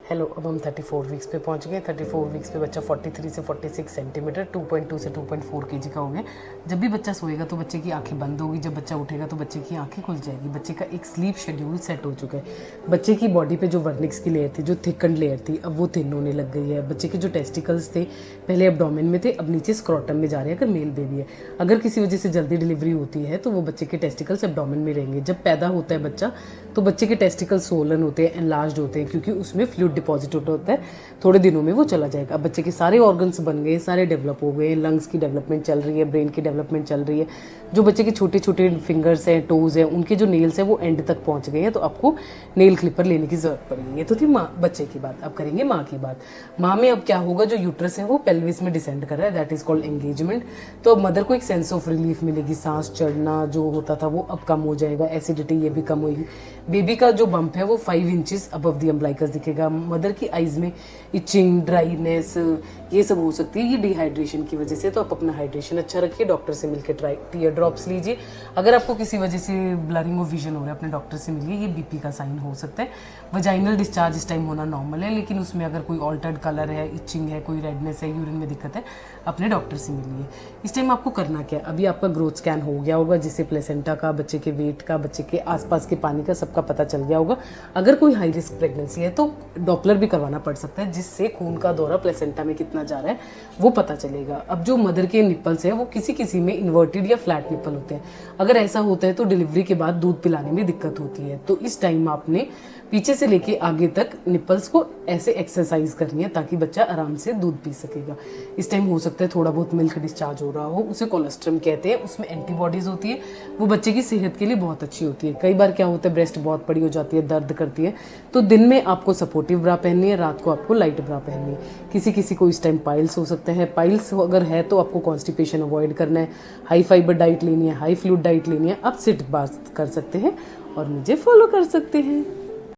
Hello, अब हम 34 weeks पे पहुंच गए। 34 वीक्स पे बच्चा 43 से 46 सेंटीमीटर 2.2 से 2.4 केजी का हो गया। जब भी बच्चा सोएगा तो बच्चे की आंखें बंद होगी, जब बच्चा उठेगा तो बच्चे की आंखें खुल जाएगी। बच्चे का एक स्लीप शेड्यूल सेट हो चुका है। बच्चे की बॉडी पे जो वर्निक्स की लेयर थी, जो थिकन लेयर थी, अब वो थिन होने लग गई है। बच्चे के जो टेस्टिकल्स थे पहले एब्डोमेन में थे, अब नीचे स्क्रोटम में जा रहे हैं। अगर मेल बेबी है, अगर किसी वजह से जल्दी डिलीवरी होती है तो वो बच्चे के टेस्टिकल्स एब्डोमेन में रहेंगे। जब पैदा होता है बच्चा तो बच्चे के टेस्टिकल्स सोलन होते हैं, एनलार्ज्ड होते हैं, क्योंकि उसमें फ्लूइड डिपॉजिट होता है। थोड़े दिनों में वो चला जाएगा। अब बच्चे के सारे ऑर्गन्स बन गए, सारे डेवलप हो गए, लंग्स की डेवलपमेंट चल रही है, ब्रेन की डेवलपमेंट चल रही है। जो बच्चे के छोटे छोटे फिंगर्स हैं, टोज हैं, उनके जो नेल्स हैं वो एंड तक पहुंच गए हैं, तो आपको नेल क्लिपर लेने की जरूरत पड़ेगी। ये तो थी माँ बच्चे की बात। अब करेंगे माँ की बात। माँ में अब क्या होगा, जो यूट्रस है वो पेल्विस में डिसेंड कर रहा है, दैट इज कॉल्ड एंगेजमेंट। तो अब मदर को एक सेंस ऑफ रिलीफ मिलेगी, सांस चढ़ना जो होता था वो अब कम हो जाएगा, एसिडिटी ये भी कम होगी। बेबी का जो बम्प है वो 5 इंचेस अबव द अम्बलाइकस दिखेगा। मदर की आईज में इचिंग, ड्राइनेस ये सब हो सकती है, ये डिहाइड्रेशन की वजह से। तो आप अपना हाइड्रेशन अच्छा रखिए, डॉक्टर से मिलकर टीयर ड्रॉप्स लीजिए। अगर आपको किसी वजह से ब्लरिंग ऑफ विजन हो रहा है, अपने डॉक्टर से मिलिए, ये बीपी का साइन हो सकता है। वजाइनल डिस्चार्ज इस टाइम होना नॉर्मल है, लेकिन उसमें अगर कोई ऑल्टर्ड कलर है, इचिंग है, कोई रेडनेस है, यूरिन में दिक्कत है, अपने डॉक्टर से मिलिए। इस टाइम आपको करना क्या है, अभी आपका ग्रोथ स्कैन हो गया होगा, जिससे प्लेसेंटा का, बच्चे के वेट का, बच्चे के आसपास के पानी का सबका पता चल गया होगा। अगर कोई हाई रिस्क प्रेगनेंसी है तो डॉपलर भी करवाना पड़ सकता है, जिससे खून का दौरा प्लेसेंटा में कितना जा रहा है वो पता चलेगा। अब जो मदर के निप्पल्स है वो किसी किसी में इन्वर्टेड या फ्लैट निप्पल होते हैं। अगर ऐसा होता है तो डिलीवरी के बाद दूध पिलाने में दिक्कत होती है। तो इस टाइम आपने पीछे से लेके आगे तक निप्पल्स को ऐसे एक्सरसाइज करनी है ताकि बच्चा आराम से दूध पी सकेगा। इस टाइम हो सकता है थोड़ा बहुत मिल्क डिस्चार्ज हो रहा हो, उसे कोलेस्ट्रम कहते हैं, उसमें एंटीबॉडीज होती है, वो बच्चे की सेहत के लिए बहुत अच्छी होती है। कई बार क्या होता है, ब्रेस्ट बहुत बड़ी हो जाती है, दर्द करती है, तो दिन में आपको सपोर्टिव ब्रा पहननी है, रात को आपको लाइट ब्रा पहननी है। किसी किसी को इस टाइम पाइल्स हो सकते हैं। पाइल्स अगर है तो आपको कॉन्स्टिपेशन अवॉइड करना है, हाई फाइबर डाइट लेनी है, हाई फ्लूइड डाइट लेनी है। आप सिट बात कर सकते हैं और मुझे फॉलो कर सकते हैं।